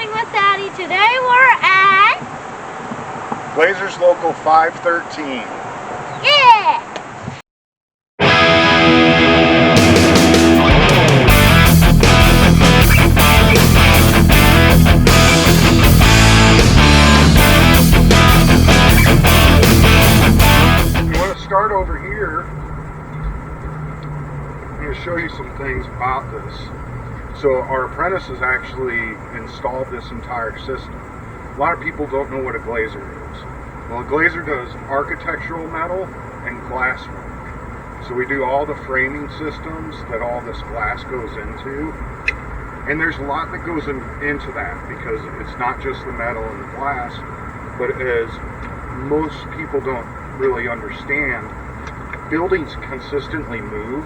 Chatting with Addi. Today we're at Glazers Local 513. Yeah! You want to start over here? I'm going to show you some things about this. So our apprentices actually installed this entire system. A lot of people don't know what a glazer is. Well, a glazer does architectural metal and glass work. So we do all the framing systems that all this glass goes into. And there's a lot that goes into that because it's not just the metal and the glass, but as most people don't really understand, buildings consistently move.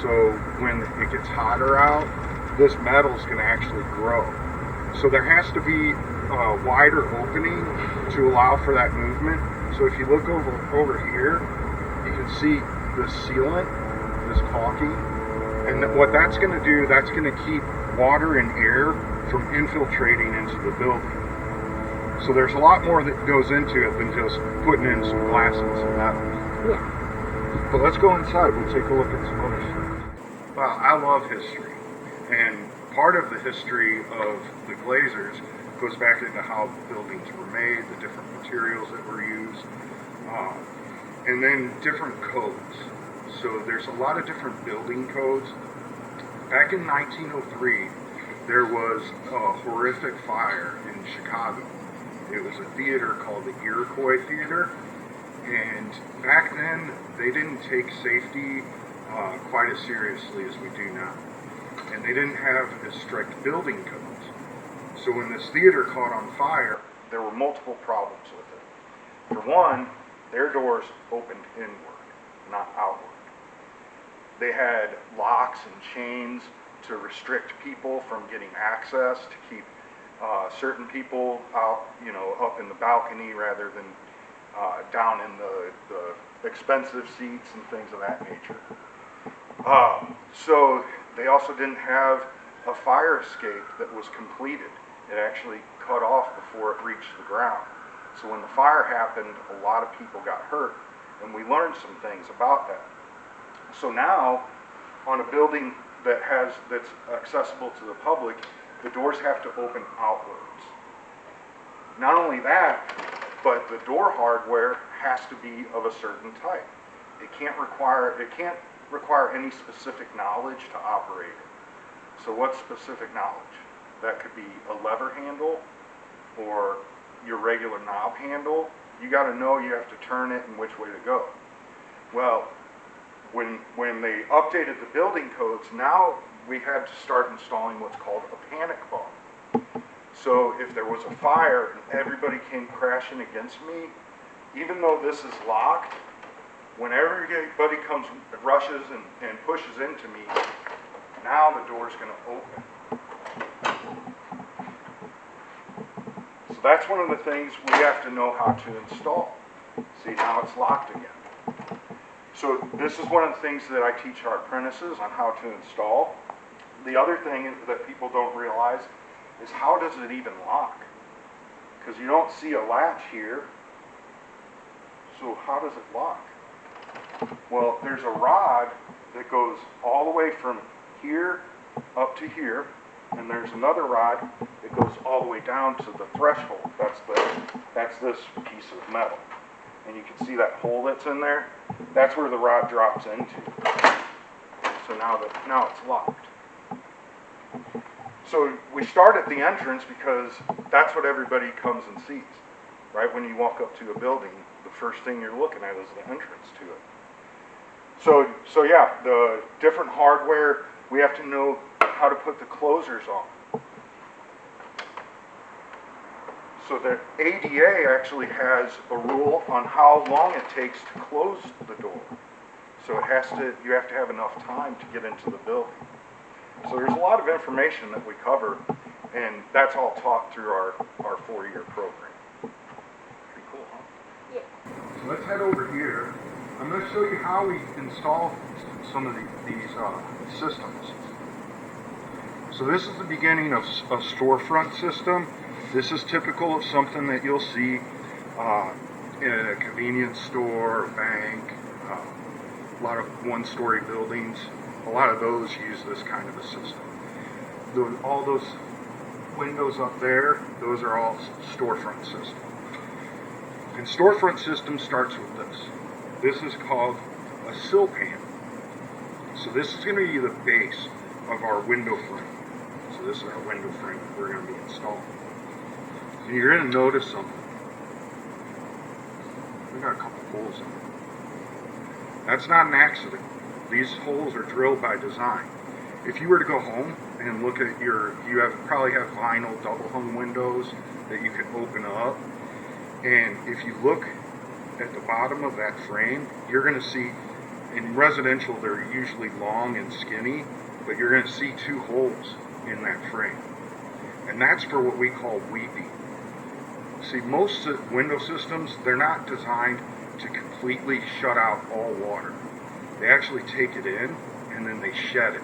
So when it gets hotter out, this metal is going to actually grow. So there has to be a wider opening to allow for that movement. So if you look over here, you can see the sealant is caulking. And what that's going to do, that's going to keep water and air from infiltrating into the building. So there's a lot more that goes into it than just putting in some glass and some metal. Yeah. But let's go inside. We'll take a look at some other stuff. Wow, I love history. And part of the history of the Glazers goes back into how buildings were made, the different materials that were used, and then different codes. So there's a lot of different building codes. Back in 1903, there was a horrific fire in Chicago. It was a theater called the Iroquois Theater, and back then they didn't take safety quite as seriously as we do now. And they didn't have as strict building codes. So when this theater caught on fire, there were multiple problems with it. For one, their doors opened inward, not outward. They had locks and chains to restrict people from getting access, to keep certain people out, up in the balcony rather than down in the expensive seats and things of that nature. So they also didn't have a fire escape that was completed. It actually cut off before it reached the ground. So when the fire happened, a lot of people got hurt, and we learned some things about that. So now, on a building that's accessible to the public, the doors have to open outwards. Not only that, but the door hardware has to be of a certain type. It can't require any specific knowledge to operate it. So what's specific knowledge? That could be a lever handle or your regular knob handle. You got to know you have to turn it and which way to go. Well, when they updated the building codes, now we had to start installing what's called a panic bar. So if there was a fire and everybody came crashing against me, even though this is locked, when everybody rushes and pushes into me, now the door's going to open. So that's one of the things we have to know how to install. See, now it's locked again. So this is one of the things that I teach our apprentices on how to install. The other thing that people don't realize is how does it even lock? Because you don't see a latch here. So how does it lock? Well, there's a rod that goes all the way from here up to here, and there's another rod that goes all the way down to the threshold. That's this piece of metal. And you can see that hole that's in there. That's where the rod drops into. So now it's locked. So we start at the entrance because that's what everybody comes and sees. Right? When you walk up to a building, the first thing you're looking at is the entrance to it. So yeah, the different hardware, we have to know how to put the closers on. So the ADA actually has a rule on how long it takes to close the door. So you have to have enough time to get into the building. So there's a lot of information that we cover, and that's all taught through our 4-year program. Pretty cool, huh? Yeah. So let's head over here. I'm going to show you how we install some of these systems. So this is the beginning of a storefront system. This is typical of something that you'll see in a convenience store, a bank, a lot of one-story buildings. A lot of those use this kind of a system. All those windows up there, those are all storefront system. And storefront system starts with this. This is called a sill panel. So this is going to be the base of our window frame. So this is our window frame that we're going to be installing. And you're going to notice something. We got a couple holes in it. That's not an accident. These holes are drilled by design. If you were to go home and look at probably have vinyl double hung windows that you can open up. And if you look at the bottom of that frame, you're going to see, in residential they're usually long and skinny, but you're going to see two holes in that frame. And that's for what we call weeping. See, most window systems, they're not designed to completely shut out all water. They actually take it in and then they shed it.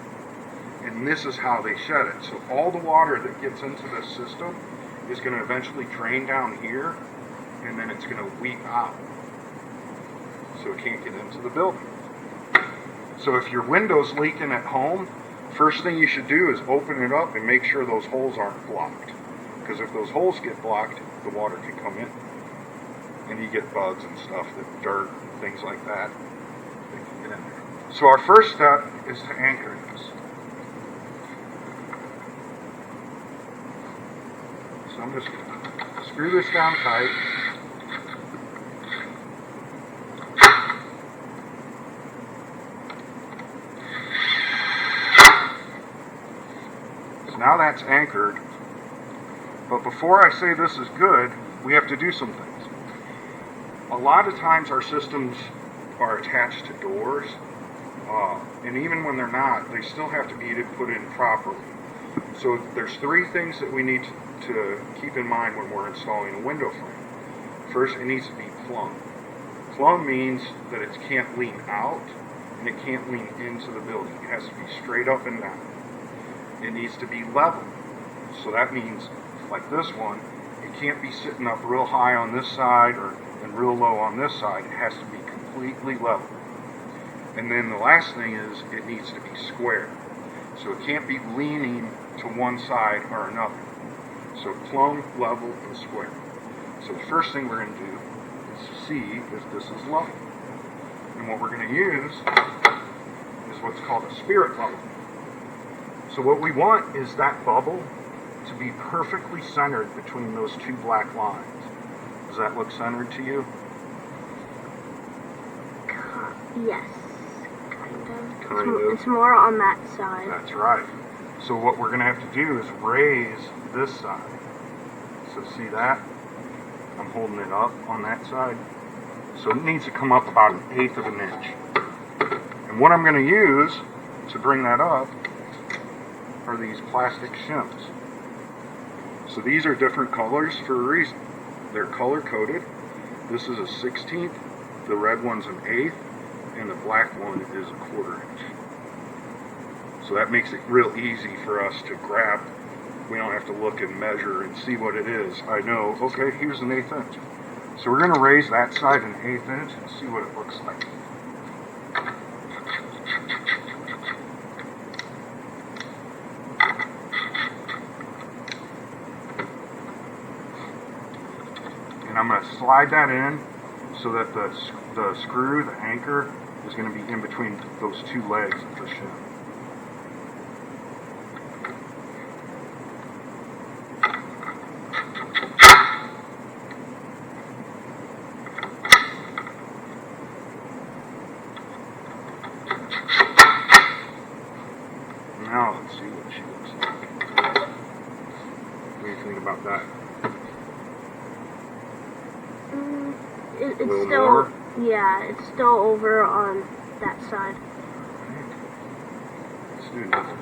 And this is how they shed it. So all the water that gets into this system is going to eventually drain down here, and then it's going to weep out. So it can't get into the building. So if your window's leaking at home, first thing you should do is open it up and make sure those holes aren't blocked. Because if those holes get blocked, the water can come in. And you get bugs and stuff, dirt, things like that. They can get in there. So our first step is to anchor this. So I'm just going to screw this down tight. So now that's anchored. But before I say this is good, we have to do some things. A lot of times our systems are attached to doors, and even when they're not, they still have to be put in properly. So there's three things that we need to keep in mind when we're installing a window frame. First, it needs to be plumb. Plumb means that it can't lean out and it can't lean into the building. It has to be straight up and down. It needs to be level. So that means, like this one, it can't be sitting up real high on this side and real low on this side. It has to be completely level. And then the last thing is it needs to be square. So it can't be leaning to one side or another. So plumb, level, and square. So the first thing we're going to do is see if this is level. And what we're going to use is what's called a spirit level. So what we want is that bubble to be perfectly centered between those two black lines. Does that look centered to you? Yes, kind of. It's more on that side. That's right. So what we're going to have to do is raise this side. So see that? I'm holding it up on that side. So it needs to come up about 1/8 of an inch. And what I'm going to use to bring that up are these plastic shims. So these are different colors for a reason. They're color coded. This is a 1/16, the red one's an 1/8, and the black one is a 1/4 inch. So that makes it real easy for us to grab. We don't have to look and measure and see what it is. I know, okay, here's an 1/8 inch. So we're going to raise that side an 1/8 inch and see what it looks like. And I'm going to slide that in so that the screw, the anchor, is going to be in between those two legs of the shim. Now let's see what she looks like. What do you think about that? It's still more? Yeah, it's still over on that side. Let's do another.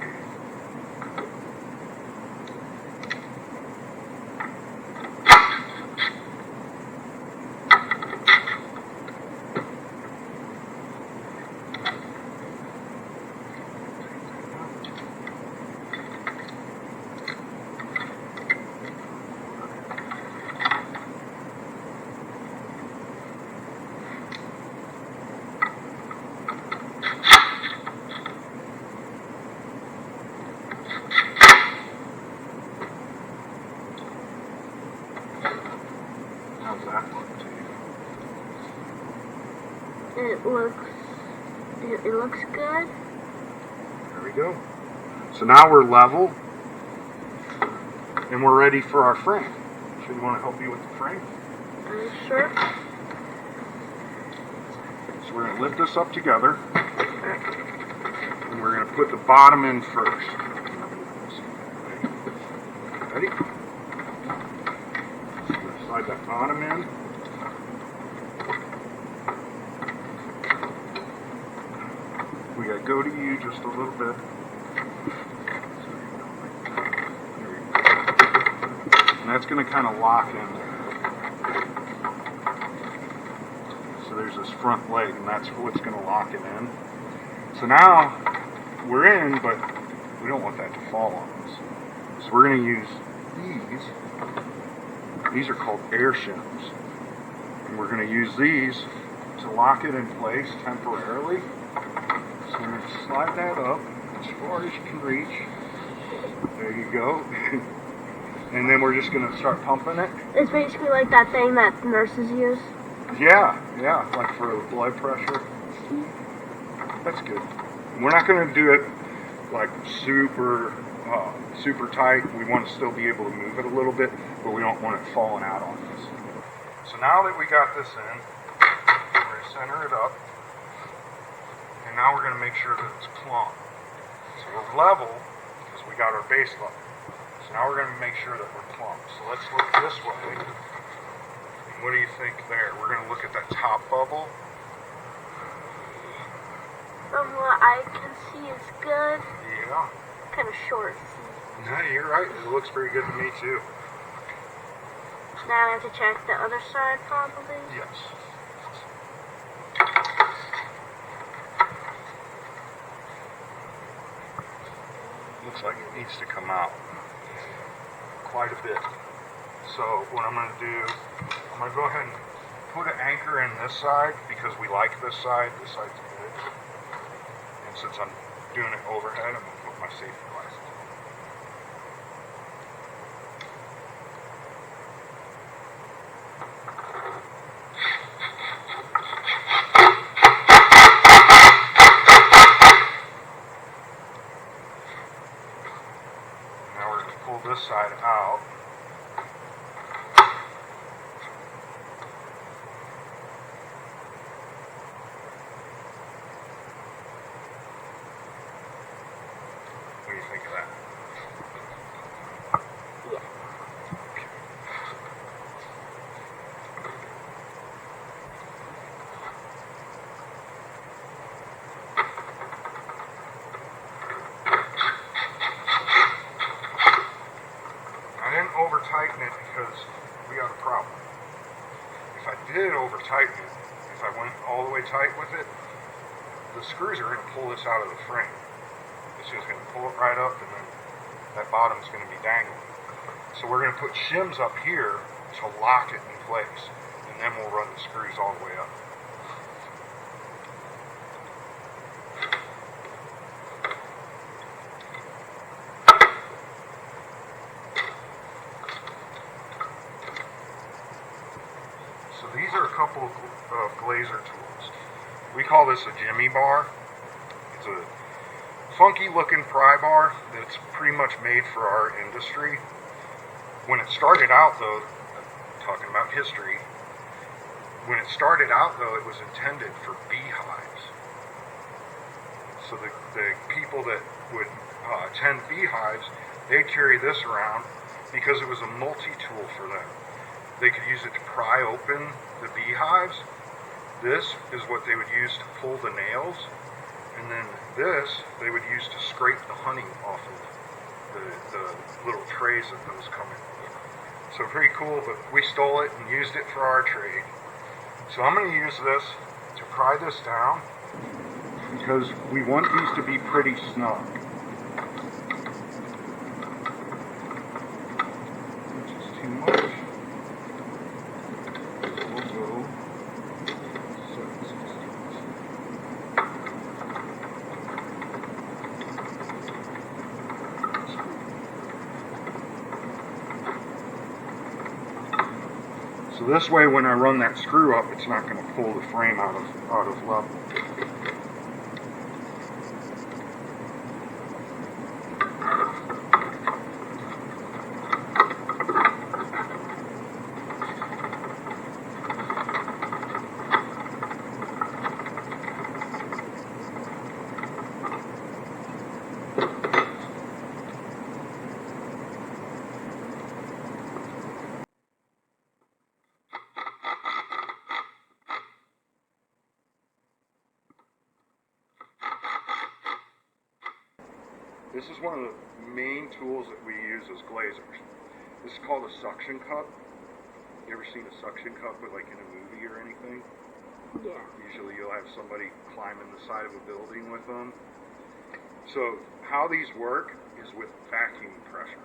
It looks good. There we go. So now we're level, and we're ready for our frame. So you want to help me with the frame? Sure. So we're going to lift this up together, and we're going to put the bottom in first. Ready? So we're going to slide that bottom in. We got to go to you just a little bit. And that's going to kind of lock in there. So there's this front leg, and that's what's going to lock it in. So now we're in, but we don't want that to fall on us. So we're going to use these. These are called air shims. And we're going to use these to lock it in place temporarily. So we're going to slide that up as far as you can reach. There you go. And then we're just going to start pumping it. It's basically like that thing that nurses use. Yeah, like for blood pressure. That's good. We're not going to do it like super tight. We want to still be able to move it a little bit, but we don't want it falling out on us. So now that we got this in, we're going to center it up. And now we're going to make sure that it's plumb. So we're level because we got our base level. So now we're going to make sure that we're plumb. So let's look this way. And what do you think there? We're going to look at that top bubble. From what I can see, it's good. Yeah. Kind of short. No, you're right. It looks pretty good to me too. Now I have to check the other side, probably. Yes. Looks like it needs to come out quite a bit. So what I'm going to do, I'm going to go ahead and put an anchor in this side because we like this side. This side's good. And since I'm doing it overhead, I'm going to put my safety glasses on. Now we're going to pull this side out. What do you think of that? Yeah. I didn't over tighten it because we got a problem. If I did over tighten it, if I went all the way tight with it, the screws are going to pull this out of the frame. It's just going to pull it right up, and then that bottom's going to be dangling. So we're going to put shims up here to lock it in place, and then we'll run the screws all the way up. So these are a couple of glazer tools. We call this a jimmy bar. It's a funky looking pry bar that's pretty much made for our industry. When it started out though, talking about history, when it started out though, it was intended for beehives. So the people that would tend beehives, they'd carry this around because it was a multi-tool for them. They could use it to pry open the beehives. This is what they would use to pull the nails. And then this, they would use to scrape the honey off of the little trays that those come in. So pretty cool, but we stole it and used it for our trade. So I'm going to use this to pry this down because we want these to be pretty snug. Which is too much. We'll go 7/16. So this way, when I run that screw up, it's not going to pull the frame out of level. This is one of the main tools that we use as glazers. This is called a suction cup. You ever seen a suction cup with like in a movie or anything? Yeah. Usually you'll have somebody climbing the side of a building with them. So how these work is with vacuum pressure.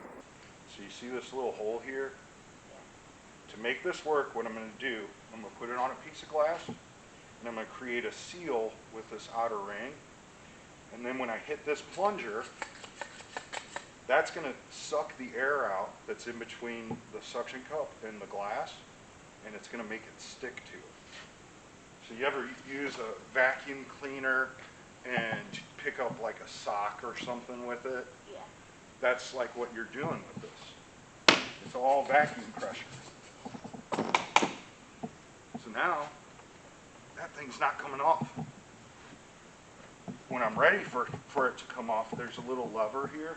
So you see this little hole here? To make this work, what I'm going to do, I'm going to put it on a piece of glass, and I'm going to create a seal with this outer ring. And then when I hit this plunger, that's going to suck the air out that's in between the suction cup and the glass, and it's going to make it stick to it. So you ever use a vacuum cleaner and pick up like a sock or something with it? Yeah. That's like what you're doing with this. It's all vacuum pressure. So now, that thing's not coming off. When I'm ready for it to come off, there's a little lever here.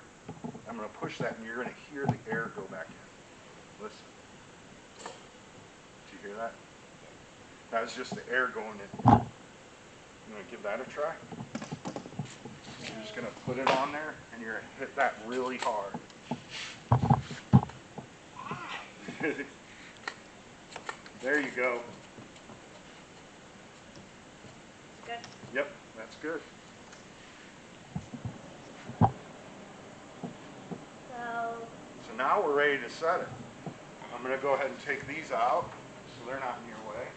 I'm going to push that, and you're going to hear the air go back in. Listen. Did you hear that? That was just the air going in. You want to give that a try? You're just going to put it on there, and you're going to hit that really hard. There you go. Good. Yep, that's good. So now we're ready to set it. I'm going to go ahead and take these out so they're not in your way.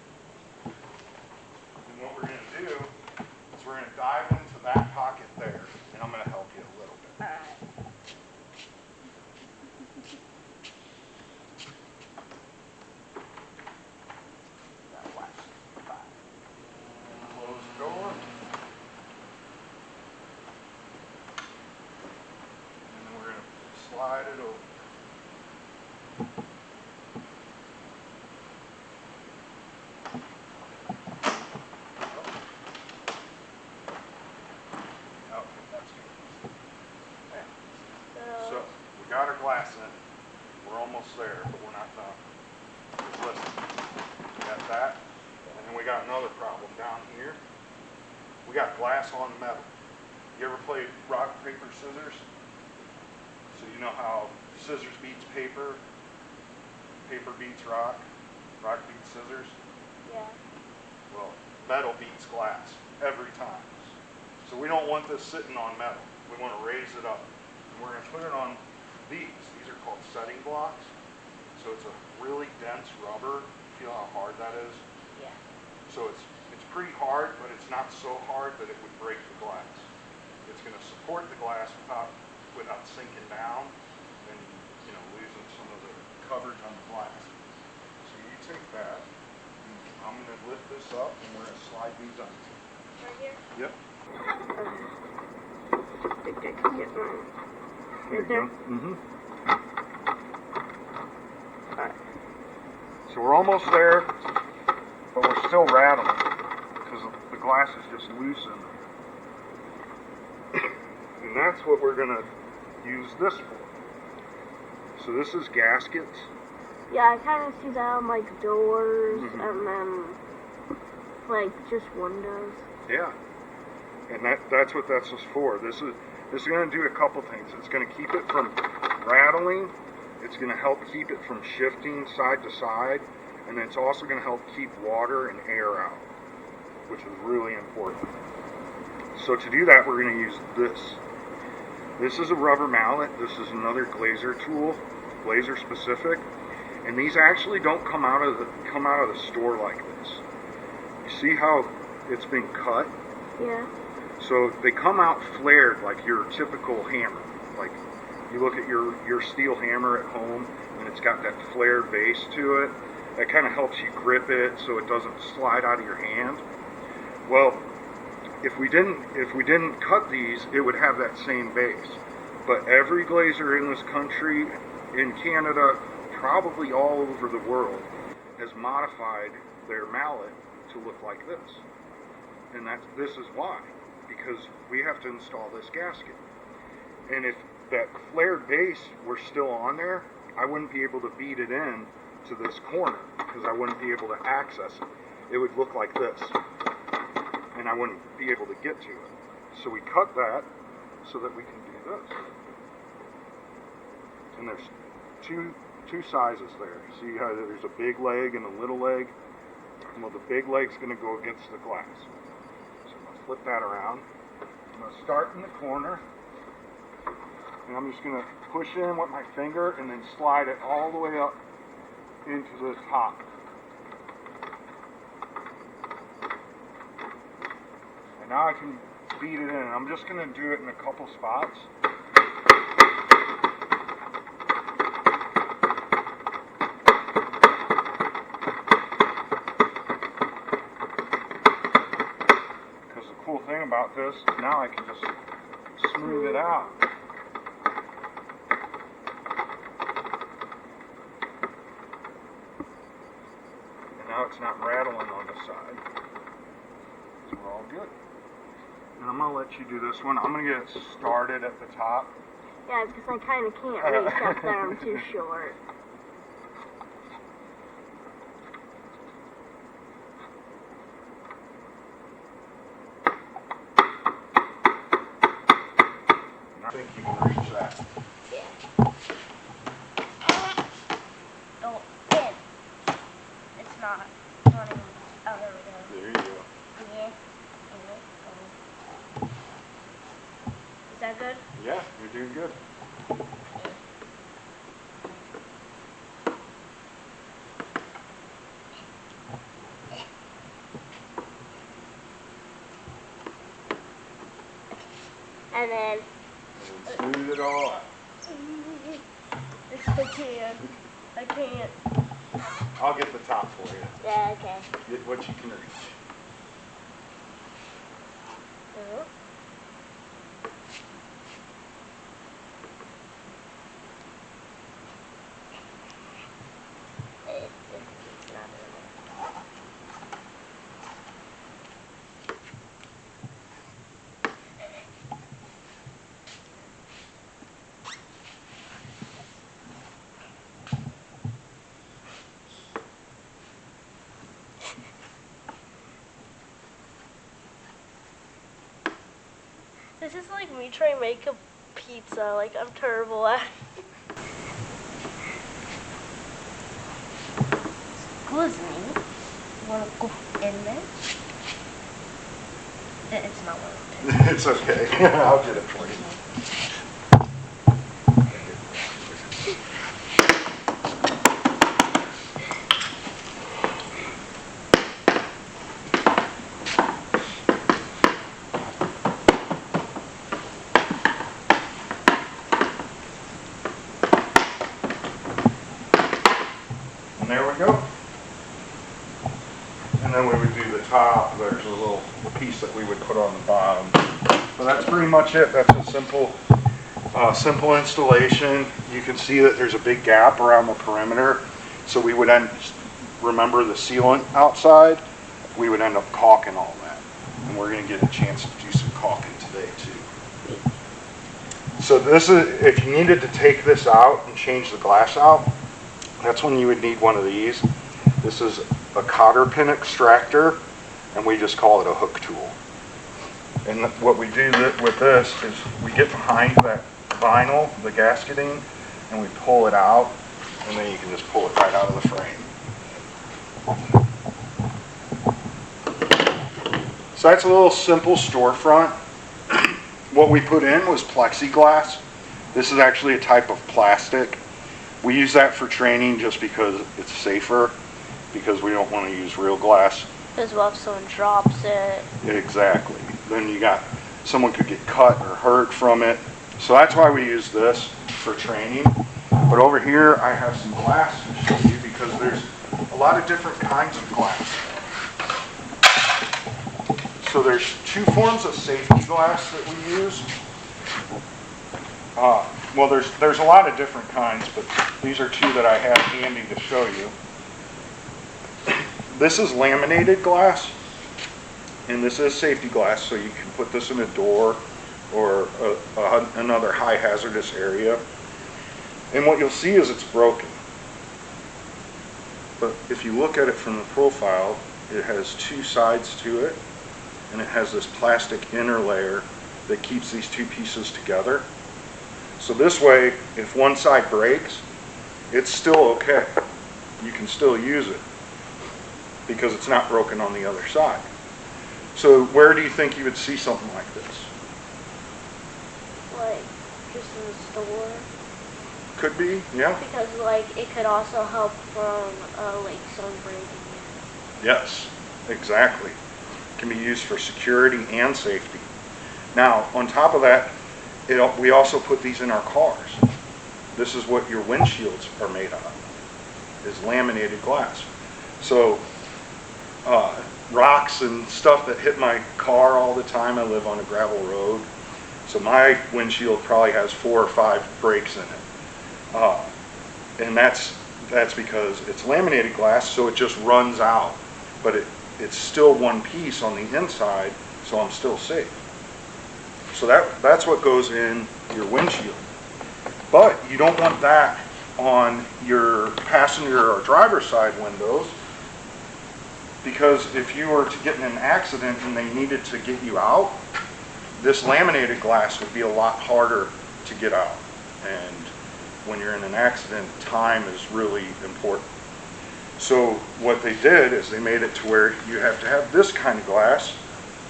And what we're going to do is we're going to dive into that pocket there, and I'm going to help you a little bit. All right. Close the door. And then we're going to slide it over. So we got our glass in. We're almost there, but we're not done. Just listen. We got that, and then we got another problem down here. We got glass on metal. You ever played rock, paper, scissors? So you know how scissors beats paper, paper beats rock, rock beats scissors? Yeah. Well, metal beats glass every time. So we don't want this sitting on metal. We want to raise it up. And we're going to put it on these. These are called setting blocks. So it's a really dense rubber. Feel how hard that is? Yeah. So it's pretty hard, but it's not so hard that it would break the glass. It's going to support the glass without sinking down and losing some of the coverage on the glass. So you take that. And I'm going to lift this up, and we're going to slide these on. Right here? Yep. I think I can get mine. Right there? Mm-hmm. So we're almost there, but we're still rattling because the glass is just loosened. And that's what we're going to use this for. So this is gaskets. Yeah, I kind of see that on like doors and then like just windows. Yeah. And that's what that's for. This is going to do a couple things. It's going to keep it from rattling. It's going to help keep it from shifting side to side. And it's also going to help keep water and air out, which is really important. So to do that, we're going to use this. This is a rubber mallet. This is another glazer tool, glazer specific. And these actually don't come out of the store like this. You see how it's been cut? Yeah. So they come out flared like your typical hammer. Like you look at your steel hammer at home and it's got that flared base to it. that kind of helps you grip it so it doesn't slide out of your hand. Well, if we didn't cut these, it would have that same base. But every glazier in this country, in Canada, probably all over the world, has modified their mallet to look like this. And this is why. Because we have to install this gasket. And if that flared base were still on there, I wouldn't be able to beat it in to this corner because I wouldn't be able to access it. It would look like this. And I wouldn't be able to get to it. So we cut that so that we can do this. And there's two sizes there. See how there's a big leg and a little leg? Well, the big leg's going to go against the glass. So I'm going to flip that around. I'm going to start in the corner. And I'm just going to push in with my finger and then slide it all the way up into the top. And now I can beat it in. I'm just going to do it in a couple spots. Because the cool thing about this, now I can just smooth it out. And now it's not rattling on the side. So we're all good. And I'm going to let you do this one. I'm going to get it started at the top. Yeah, because I kind of can't reach up there. I'm too short. I think you can reach that. Yeah. Oh, in. It's not running. Oh, there we go. There you go. Yeah. Is that good? Yeah, you're doing good. And then Smooth it all out. I can't. I'll get the top for you. Yeah, okay. Get what you can reach. It's not enough. This is like me trying to make a pizza. Like, I'm terrible at it. Excuse me. You want to go in there? It's not working. It's okay. I'll get it for you. And there we go. And then we would do the top. There's a little piece that we would put on the bottom. So that's pretty much it. That's a simple installation. You can see that there's a big gap around the perimeter. So we would remember the sealant outside. We would end up caulking all that. And we're going to get a chance to do some caulking today too. So this is, if you needed to take this out and change the glass out, that's when you would need one of these. This is a cotter pin extractor, and we just call it a hook tool. And what we do with this is we get behind that vinyl, the gasketing, and we pull it out, and then you can just pull it right out of the frame. So that's a little simple storefront. What we put in was plexiglass. This is actually a type of plastic. We use that for training just because it's safer, because we don't want to use real glass. As well, if someone drops it. Exactly. Then someone could get cut or hurt from it. So that's why we use this for training. But over here I have some glass to show you, because there's a a lot of different kinds of glass. So there's two forms of safety glass that we use. Well, there's a lot of different kinds, but these are two that I have handy to show you. This is laminated glass, and this is safety glass, so you can put this in a door or another high hazardous area. And what you'll see is it's broken. But if you look at it from the profile, it has two sides to it, and it has this plastic inner layer that keeps these two pieces together. So this way, if one side breaks, it's still okay. You can still use it because it's not broken on the other side. So where do you think you would see something like this? Like, just in the store. Could be, yeah. Because, like, it could also help from, like, sun breaking in. Yes, exactly. It can be used for security and safety. Now, on top of that, we also put these in our cars. This is what your windshields are made of, is laminated glass. So, rocks and stuff that hit my car all the time, I live on a gravel road, so my windshield probably has 4 or 5 breaks in it. And that's because it's laminated glass, so it just runs out. But it's still one piece on the inside, so I'm still safe. So that's what goes in your windshield. But you don't want that on your passenger or driver's side windows, because if you were to get in an accident and they needed to get you out, this laminated glass would be a lot harder to get out. And when you're in an accident, time is really important. So what they did is they made it to where you have to have this kind of glass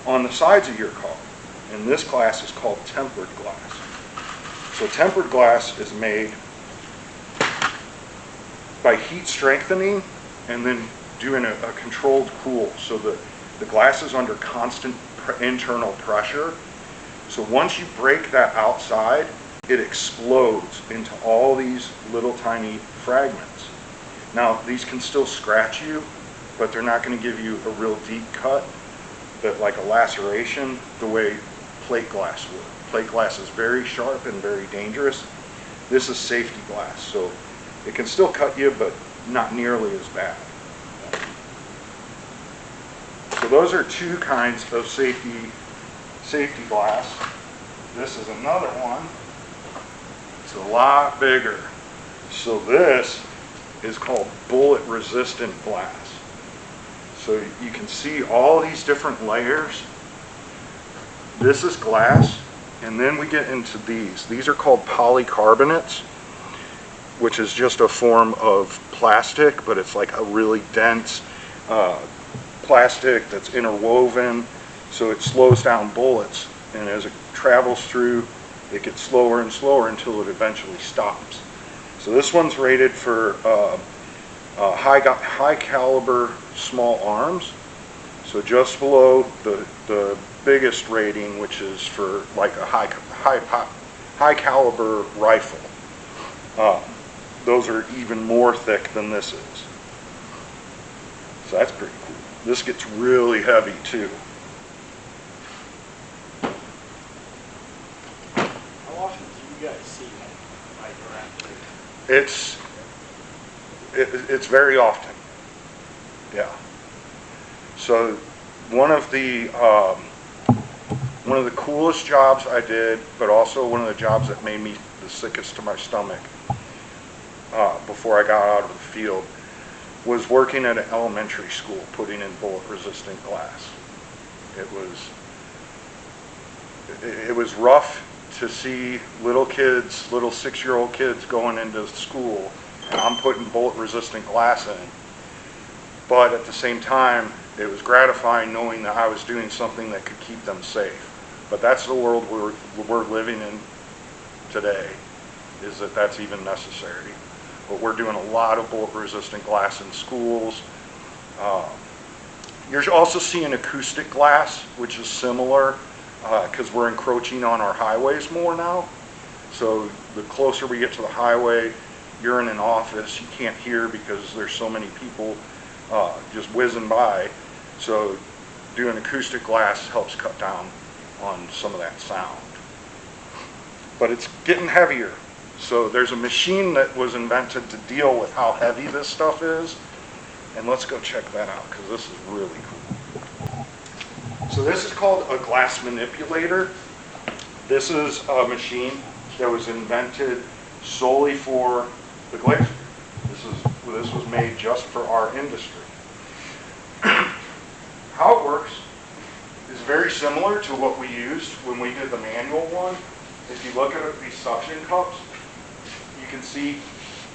on the sides of your car. And this glass is called tempered glass. So tempered glass is made by heat strengthening and then doing a controlled cool. So the glass is under constant internal pressure. So once you break that outside, it explodes into all these little tiny fragments. Now, these can still scratch you, but they're not going to give you a real deep cut, but like a laceration, the way plate glass would. Plate glass is very sharp and very dangerous. This is safety glass, so it can still cut you, but not nearly as bad. So those are two kinds of safety glass. This is another one. It's a lot bigger. So this is called bullet resistant glass. So you can see all these different layers. This is glass, and then we get into these. These are called polycarbonates, which is just a form of plastic, but it's like a really dense plastic that's interwoven, so it slows down bullets, and as it travels through, it gets slower and slower until it eventually stops. So this one's rated for high caliber small arms, so just below the biggest rating, which is for like a high caliber rifle. Those are even more thick than this is. So that's pretty cool. This gets really heavy too. How often do you guys see like around? It's very often. Yeah. So one of the coolest jobs I did, but also one of the jobs that made me the sickest to my stomach before I got out of the field, was working at an elementary school putting in bullet resistant glass. It was rough to see little kids, little 6-year-old kids going into school, and I'm putting bullet resistant glass in. But at the same time, it was gratifying knowing that I was doing something that could keep them safe. But that's the world we're living in today, is that that's even necessary. But we're doing a lot of bullet resistant glass in schools. You're also seeing acoustic glass, which is similar, because we're encroaching on our highways more now. So the closer we get to the highway, you're in an office, you can't hear because there's so many people just whizzing by. So doing acoustic glass helps cut down on some of that sound. But it's getting heavier. So there's a machine that was invented to deal with how heavy this stuff is. And let's go check that out, because this is really cool. So this is called a glass manipulator. This is a machine that was invented solely for the glazier. This was made just for our industry. How it works is very similar to what we used when we did the manual one. If you look at these suction cups, you can see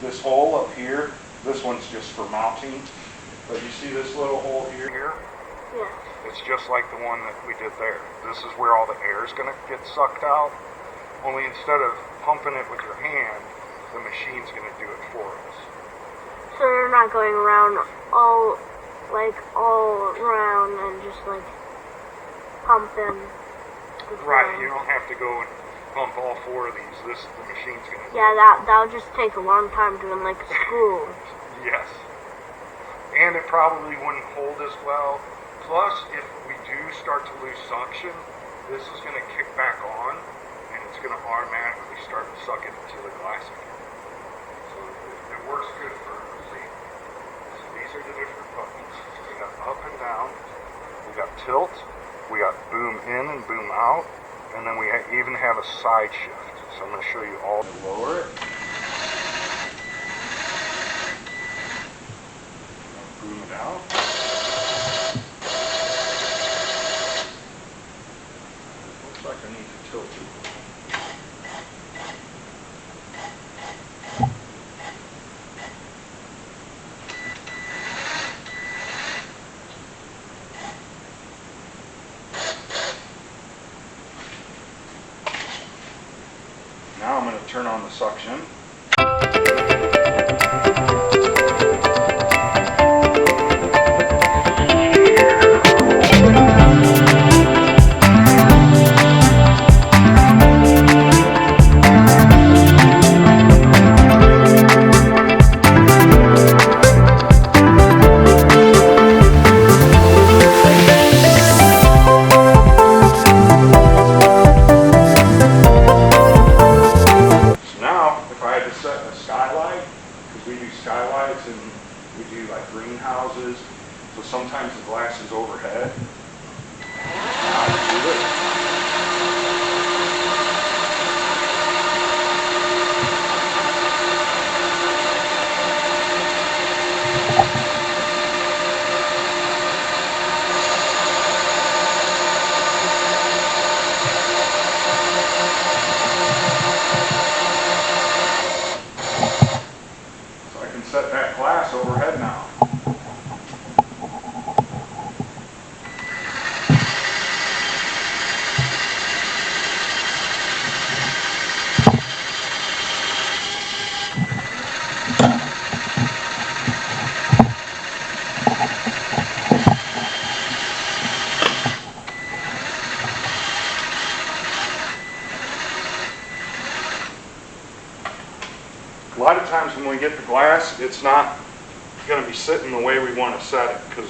this hole up here. This one's just for mounting. But you see this little hole here? Yeah. It's just like the one that we did there. This is where all the air is going to get sucked out. Only instead of pumping it with your hand, the machine's going to do it for us. So you're not going around all around and just like pumping. Right, you don't have to go and pump all four of these. The machine's going to do it. Yeah, that'll just take a long time doing like a school. Yes. And it probably wouldn't hold as well. Plus, if we do start to lose suction, this is going to kick back on, and it's going to automatically start sucking into the glass again. So it works good for, see, so these are the different buttons. We got up and down, we got tilt, we got boom in and boom out, and then we even have a side shift. So I'm going to show you all. Lower it. Boom it out. Looks like I need to tilt it. Now I'm going to turn on the suction. Skylights, and we do like greenhouses, so sometimes the glass is overhead. Now do it. Set that glass overhead now. A lot of times when we get the glass, it's not going to be sitting the way we want to set it, because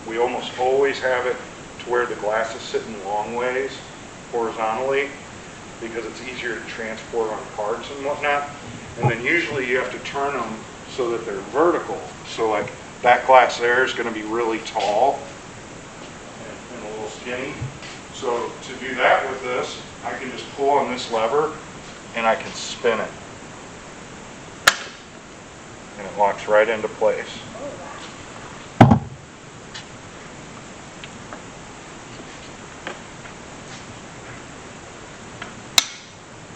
we almost always have it to where the glass is sitting long ways horizontally, because it's easier to transport on carts and whatnot. And then usually you have to turn them so that they're vertical. So like that glass there is going to be really tall and a little skinny. So to do that with this, I can just pull on this lever and I can spin it. And it locks right into place.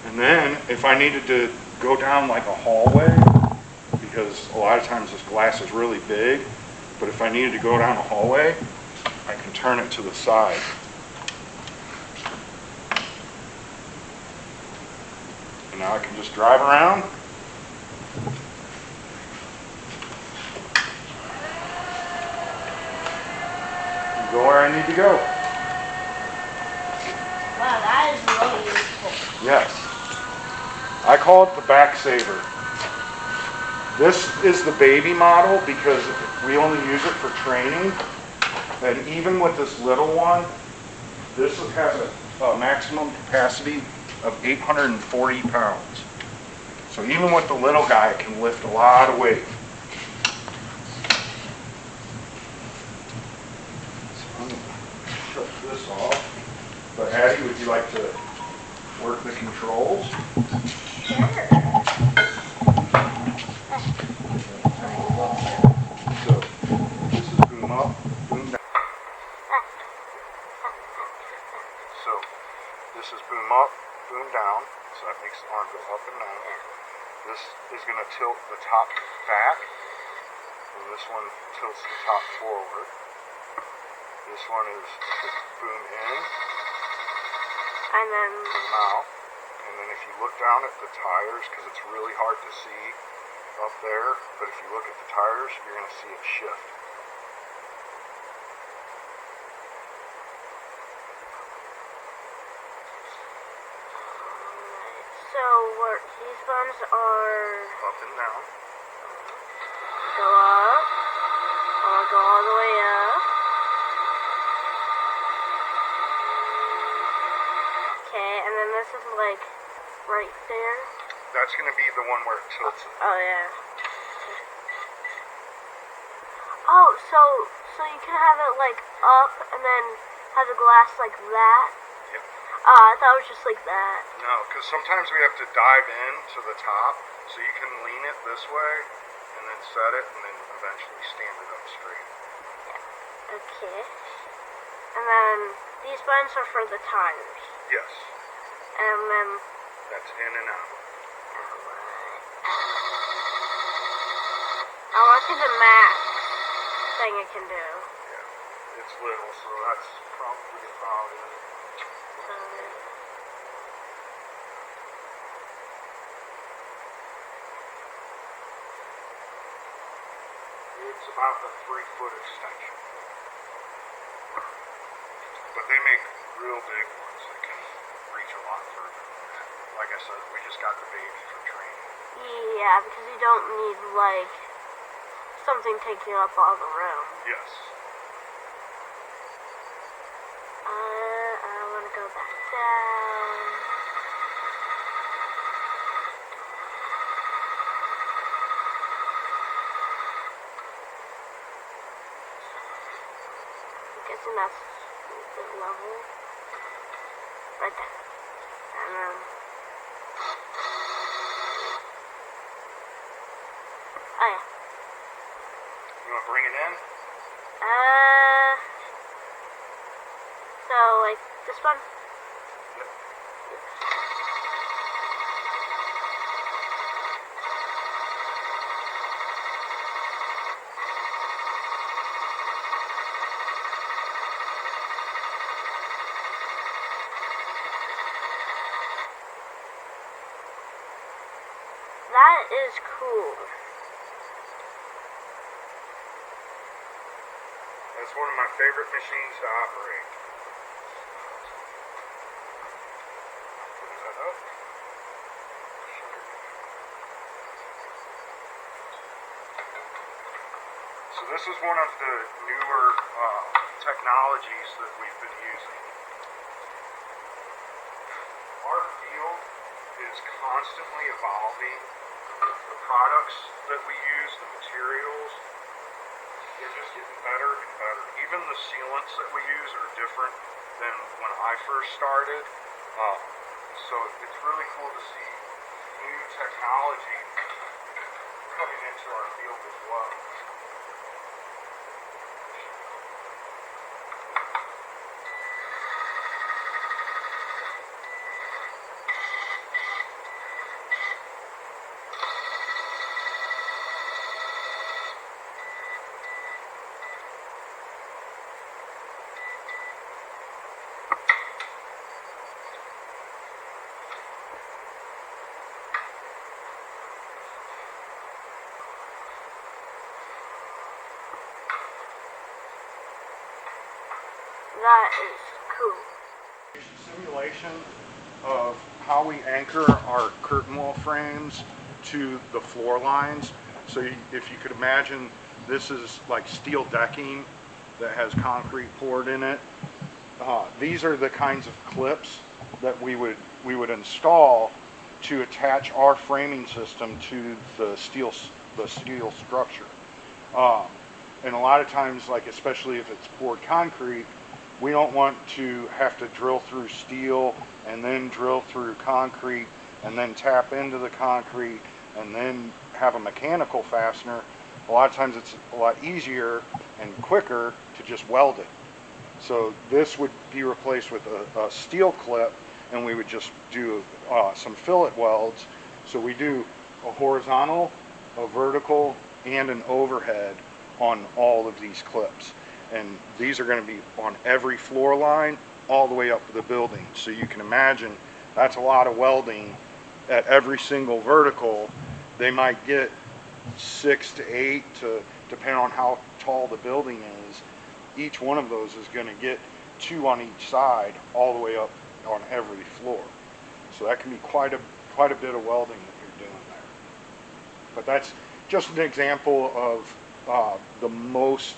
And then if I needed to go down like a hallway, because a lot of times this glass is really big, but if I needed to go down a hallway, I can turn it to the side. And now I can just drive around. Go where I need to go. Wow, that is really useful. Yes. I call it the back saver. This is the baby model because we only use it for training. And even with this little one, this has a maximum capacity of 840 pounds. So even with the little guy, it can lift a lot of weight. So I'm going to shut this off. But Addi, would you like to work the controls? Sure. So this is boom up, boom down. So this is boom up, boom down. So that makes the arm go up and down. This is going to tilt the top back, and this one tilts the top forward. This one is just boom in, And then boom out. And then if you look down at the tires, because it's really hard to see up there, but if you look at the tires, you're going to see it shift. so what these ones are Up and down. go up, or go all the way up. Okay, and then this is like right there. That's going to be the one where it tilts it. Oh yeah. Oh, so you can have it like up and then have the glass like that. Yep. I thought it was just like that. No, because sometimes we have to dive in to the top, so you can lean it this way, and then set it, and then eventually stand it up straight. Okay. And then these buttons are for the tires. Yes, And then that's in and out. I want to see the max thing it can do. Yeah, it's little, so that's probably about it. It's about the 3-foot extension. But they make real big ones that can reach a lot further than that. Like I said, we just got the baby for training. Yeah, because you don't need like something taking up all the room. Yes. I want to go back down. I'm guessing that's the level. Right there. And then oh yeah. You want to bring it in? So like this one. That is cool. That's one of my favorite machines to operate. Put that up. So this is one of the newer technologies that we've been using. Our field is constantly evolving. The products that we use, the materials, they're just getting better and better. Even the sealants that we use are different than when I first started. So it's really cool to see new technology coming into our field as well. That is cool. Simulation of how we anchor our curtain wall frames to the floor lines. So if you could imagine, this is like steel decking that has concrete poured in it. These are the kinds of clips that we would install to attach our framing system to the steel structure. And a lot of times, like especially if it's poured concrete, we don't want to have to drill through steel and then drill through concrete and then tap into the concrete and then have a mechanical fastener. A lot of times it's a lot easier and quicker to just weld it. So this would be replaced with a steel clip, and we would just do some fillet welds. So we do a horizontal, a vertical, and an overhead on all of these clips. And these are going to be on every floor line all the way up to the building. So you can imagine that's a lot of welding at every single vertical. They might get 6 to 8 to depending on how tall the building is. Each one of those is going to get 2 on each side all the way up on every floor. So that can be quite a bit of welding that you're doing there. But that's just an example of the most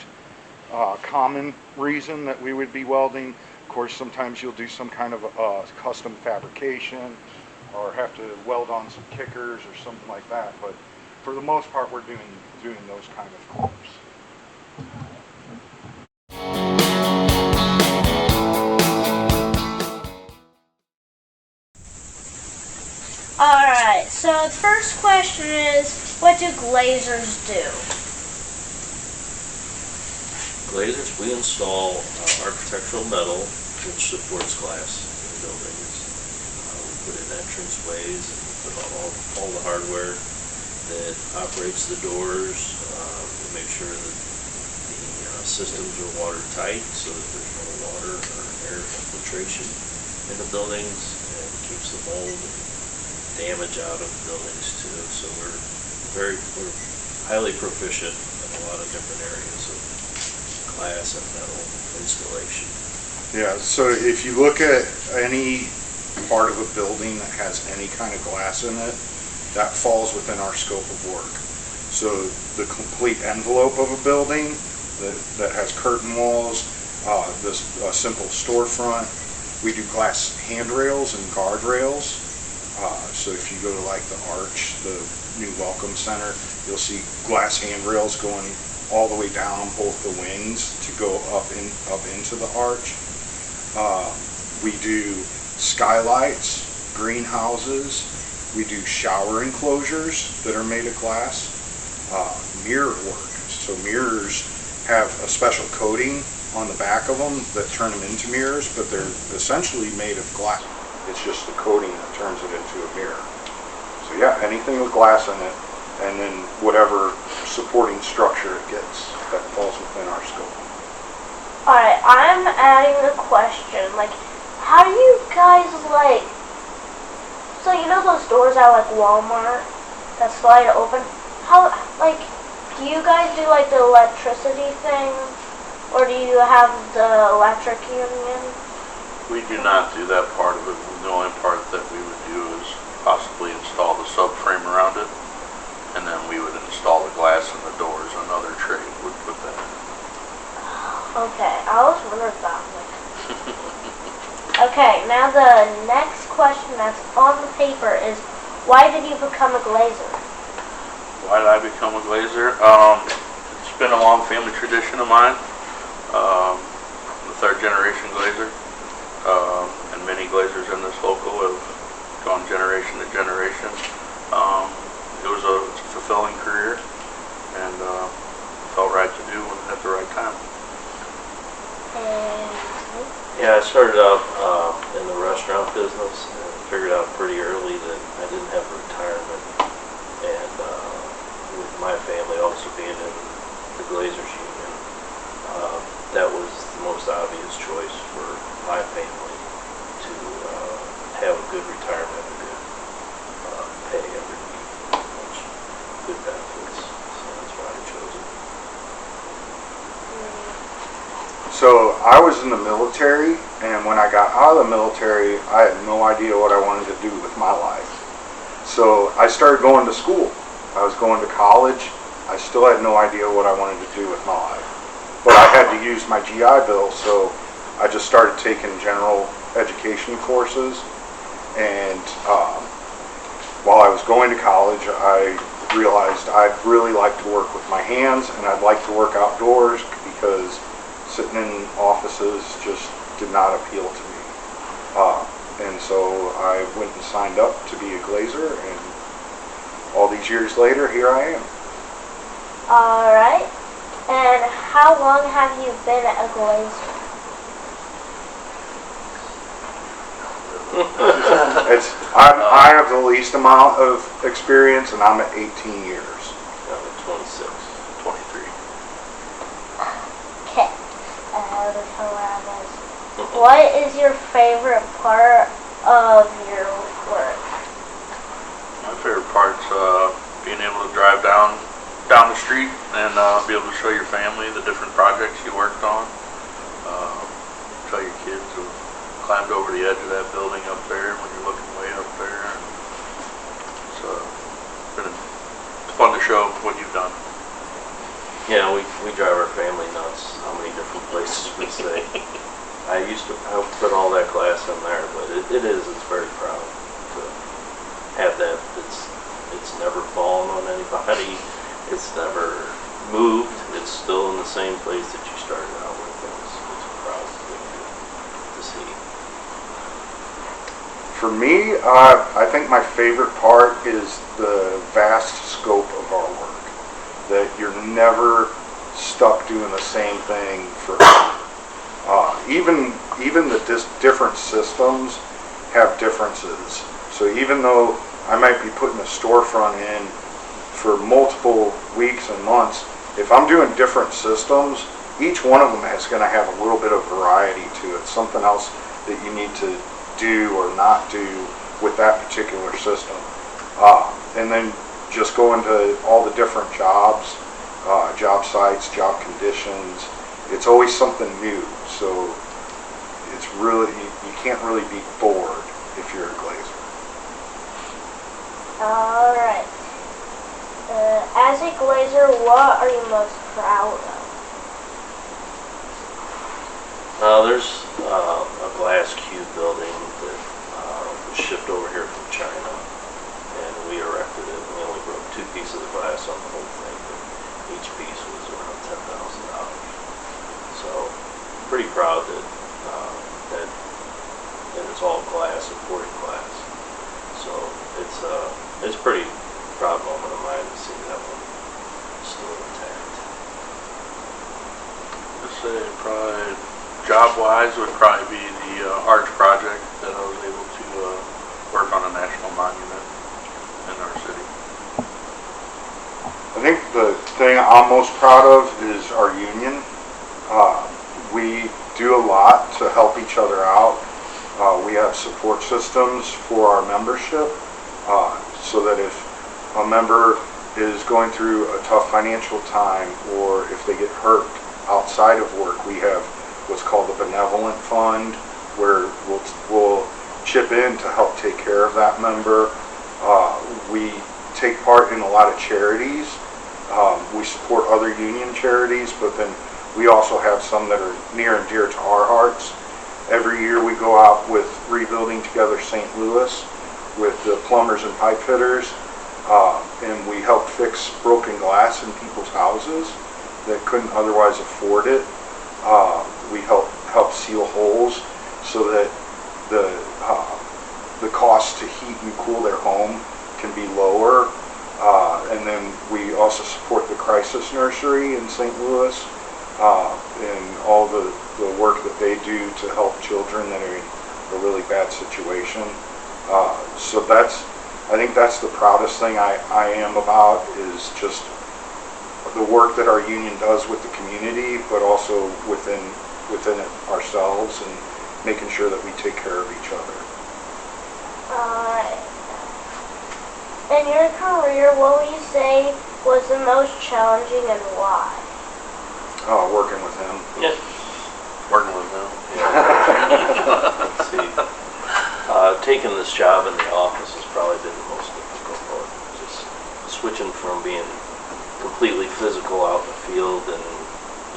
common reason that we would be welding. Of course, sometimes you'll do some kind of custom fabrication or have to weld on some kickers or something like that. But for the most part, we're doing those kind of clips. Alright, so the first question is, what do glazers do? Glazers, we install architectural metal which supports glass in buildings. We put in entranceways and put all the hardware that operates the doors. We make sure that the systems are watertight so that there's no water or air infiltration in the buildings, and keeps the mold and damage out of buildings too. So we're highly proficient in a lot of different areas of glass and metal installation. Yeah, so if you look at any part of a building that has any kind of glass in it, that falls within our scope of work. So the complete envelope of a building that has curtain walls, a simple storefront, we do glass handrails and guardrails. So if you go to like the Arch, the new Welcome Center, you'll see glass handrails going all the way down both the wings to go up into the arch. We do skylights, greenhouses. We do shower enclosures that are made of glass. Mirror work. So mirrors have a special coating on the back of them that turn them into mirrors, but they're essentially made of glass. It's just the coating that turns it into a mirror. So yeah, anything with glass in it, and then whatever supporting structure it gets, that falls within our scope. Alright, I'm adding a question. Like, how do you guys, like, so you know those doors at, like, Walmart that slide open? How, like, do you guys do, like, the electricity thing? Or do you have the electric union? We do not do that part of it. The only part that we would do is possibly install the subframe around it, and then we would install the glass and the doors. Another trade would put that in. Okay, I was wondering about like. Okay, now the next question that's on the paper is, why did you become a glazer? Why did I become a glazer? It's been a long family tradition of mine. The third generation glazer. And many glazers in this local have gone generation to generation. It's a fulfilling career, and felt right to do at the right time. Yeah, I started out in the restaurant business and figured out pretty early that I didn't have a retirement, and with my family also being in the Glazers Union, that was the most obvious choice for my family to have a good retirement and good pay every week, good benefits. So that's why I chose it. So I was in the military, and when I got out of the military, I had no idea what I wanted to do with my life. So I started going to school. I was going to college still had no idea what I wanted to do with my life. But I had to use my GI Bill, so I just started taking general education courses. And while I was going to college, I realized I'd really like to work with my hands, and I'd like to work outdoors because sitting in offices just did not appeal to me. And so I went and signed up to be a glazer, and all these years later, here I am. Alright. And how long have you been a glazer? I have the least amount of experience, and I'm at 18 years. I'm at 26, 23. Okay. What is your favorite part of your work? My favorite part's being able to drive down the street and be able to show your family the different projects you worked on. Tell your kids who climbed over the edge of that building up there when you're looking way up there. It's fun to show what you've done. Yeah, we drive our family nuts how many different places we stay. I put all that glass in there, but it's very proud to have that. It's never fallen on anybody. It's never moved. It's still in the same place that you started out with. It's a proud thing to see. For me, I think my favorite part is the vast scope of our work. That you're never stuck doing the same thing forever. Even the different systems have differences. So even though I might be putting a storefront in for multiple weeks and months, if I'm doing different systems, each one of them is going to have a little bit of variety to it, something else that you need to do or not do with that particular system. And then just go into all the different jobs, job sites, job conditions. It's always something new, so it's really, you can't really be bored if you're a glazer. Alright. As a glazer, what are you most proud of? There's a glass cube building that was shipped over here from China, and we erected it. We only broke 2 pieces of glass on the whole thing, but each piece was around $10,000. So, pretty proud that it's all glass, imported glass. So it's a pretty proud moment of mine to see that one still intact. I'd say probably job-wise would probably be the arch project that I was able to work on a national monument in our city. I think the thing I'm most proud of is our union. We do a lot to help each other out. We have support systems for our membership, so that if a member is going through a tough financial time, or if they get hurt outside of work, we have what's called the benevolent fund, where we'll chip in to help take care of that member. We take part in a lot of charities. We support other union charities, but then we also have some that are near and dear to our hearts. Every year we go out with Rebuilding Together St. Louis with the plumbers and pipe fitters, and we help fix broken glass in people's houses that couldn't otherwise afford it. We help seal holes so that the cost to heat and cool their home can be lower. And then we also support the Crisis Nursery in St. Louis, and all the work that they do to help children that are in a really bad situation. So I think that's the proudest thing I am about, is just the work that our union does with the community, but also within it ourselves, and making sure that we take care of each other. In your career, what would you say was the most challenging and why? Working with him. Yeah. Working with them. Let's see. Taking this job in the office has probably been the most difficult part. Just switching from being completely physical out in the field and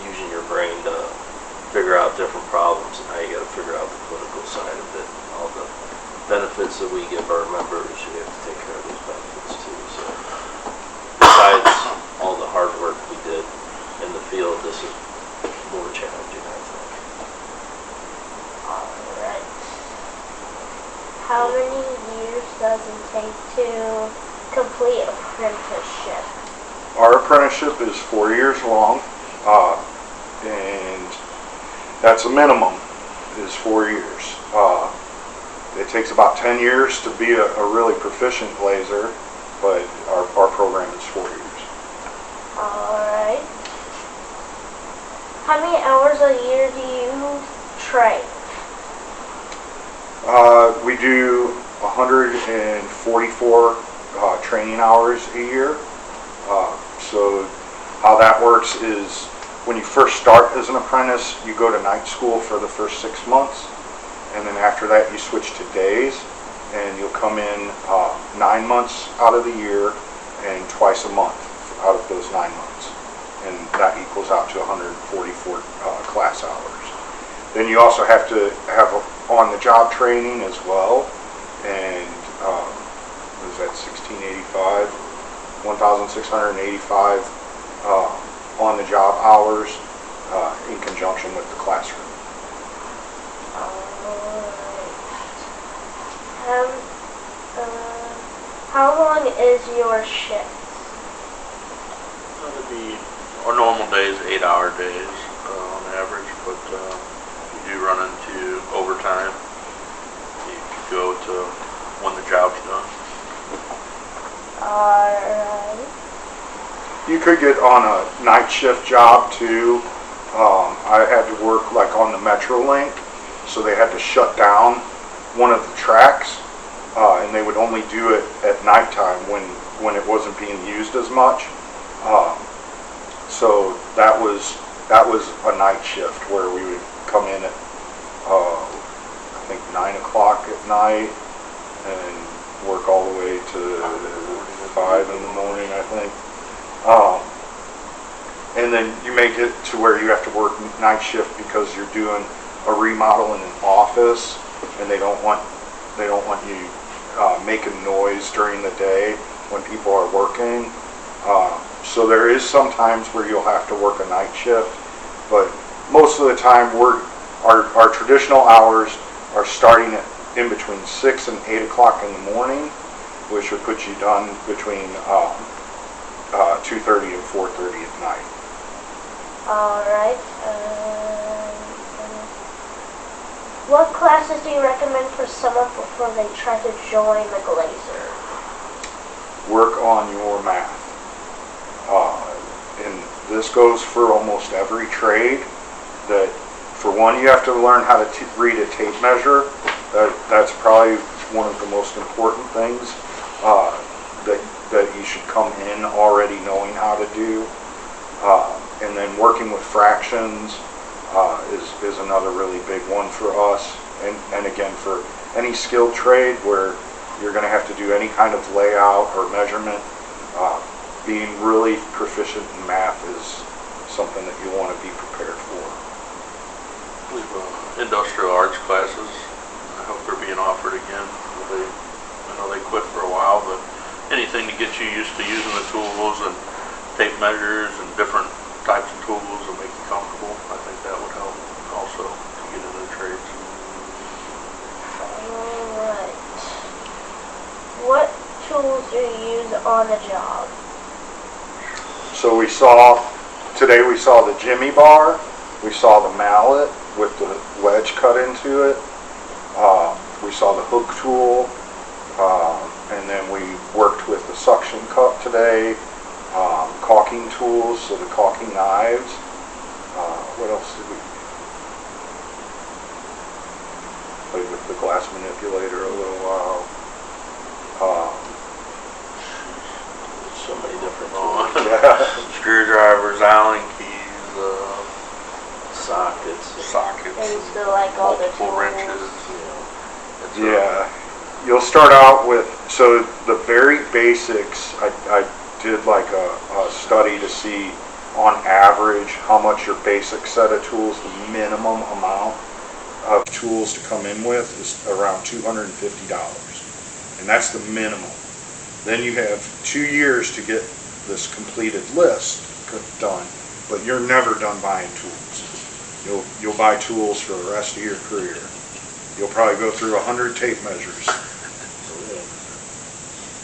using your brain to figure out different problems, and now you got to figure out the political side of it, all the benefits that we give our members. You have to take care of those benefits too. So besides all the hard work we did in the field, this is more challenging, I think. Alright. How many years does it take to complete apprenticeship? Our apprenticeship is 4 years long, and that's a minimum, is 4 years. It takes about 10 years to be a really proficient glazer, but our program is 4 years. Alright. How many hours a year do you train? We do 144 training hours a year. So how that works is when you first start as an apprentice, you go to night school for the first 6 months, and then after that you switch to days, and you'll come in 9 months out of the year and twice a month out of those 9 months, and that equals out to 144 class hours. Then you also have to have on-the-job training as well, and what is that, 1,685? 1,685 on-the-job hours in conjunction with the classroom. How long is your shift? That'd be, our normal days, 8-hour days on average, but we do run into overtime. You could go to when the job's done. Alright. You could get on a night shift job too. I had to work like on the Metrolink, so they had to shut down one of the tracks, and they would only do it at nighttime when it wasn't being used as much. So that was a night shift where we would come in at I think 9 o'clock at night and work all the way to 5 in the morning, I think. And then you make it to where you have to work night shift because you're doing a remodel in an office, and they don't want you making noise during the day when people are working. So there is some times where you'll have to work a night shift, but most of the time our traditional hours are starting in between 6 and 8 o'clock in the morning, which would put you done between 2:30 and 4:30 at night. Alright. What classes do you recommend for someone before they try to join the glazer? Work on your math. And this goes for almost every trade. That for one, you have to learn how to read a tape measure. That's probably one of the most important things that you should come in already knowing how to do. And then working with fractions is another really big one for us. And again, for any skilled trade where you're going to have to do any kind of layout or measurement, being really proficient in math is something that you want to be prepared for. We've industrial arts classes. I hope they're being offered again. I know they quit for a while, but anything to get you used to using the tools and tape measures and different types of tools that make you comfortable, I think that would help also to get into the trades. Alright. What tools do you use on the job? So today we saw the jimmy bar, we saw the mallet with the wedge cut into it, we saw the hook tool, and then we worked with the suction cup today, caulking tools, so the caulking knives. What else did we play with? The glass manipulator a little while. So many different tools. Yeah. Screwdrivers, Allen keys, Sockets. And so like all the multiple tools. wrenches. Yeah, you'll start out with, so the very basics, I did like a study to see on average how much your basic set of tools, the minimum amount of tools to come in with is around $250. And that's the minimum. Then you have 2 years to get this completed list done, but you're never done buying tools. You'll buy tools for the rest of your career. You'll probably go through 100 tape measures.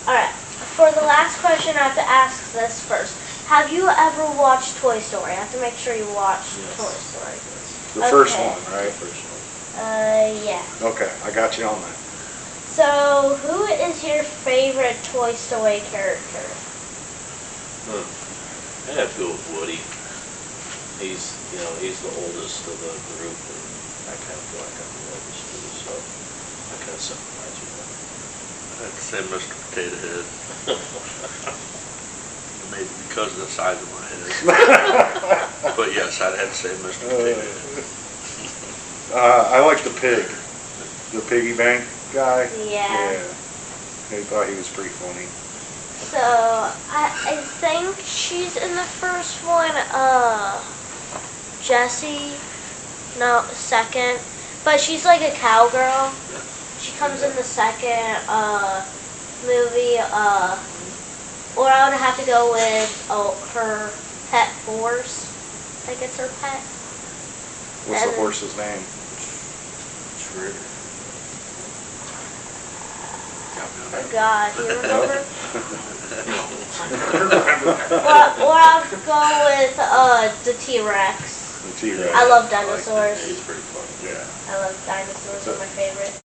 Alright, for the last question, I have to ask this first. Have you ever watched Toy Story? I have to make sure you watched Toy Story. The first one, right? Yeah. Okay, I got you on that. So, who is your favorite Toy Story character? I have to go with Woody. He's the oldest of the group, and I kind of feel like I'm the oldest too, so I kind of sympathize with him. I'd say Mr. Potato Head. Maybe because of the size of my head. But yes, I'd have to say Mr. Potato Head. I like the pig. The piggy bank guy. Yeah. I thought he was pretty funny. So, I think she's in the first one, Jessie, no, second, but she's like a cowgirl. She comes in the second, movie, or I would have to go with, her pet horse. I think it's her pet. What's the horse's name? Trigger. Oh God, do you remember? or I'll go with the T-Rex. The T-Rex. I love dinosaurs. He's pretty funny. Yeah. I love dinosaurs. They're my favorite.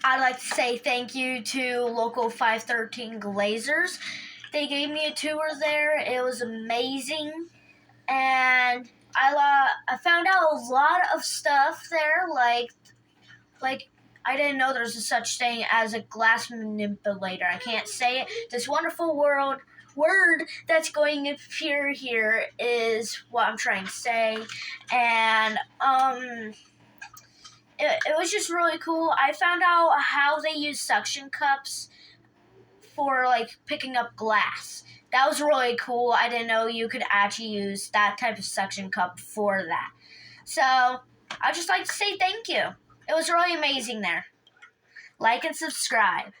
I'd like to say thank you to Local 513 Glazers. They gave me a tour there. It was amazing, and I found out a lot of stuff there, like I didn't know there's a such thing as a glass manipulator. I can't say it. This wonderful word that's going to appear here is what I'm trying to say. And it was just really cool. I found out how they use suction cups for like picking up glass. That was really cool. I didn't know you could actually use that type of suction cup for that. So I'd just like to say thank you. It was really amazing there. Like and subscribe.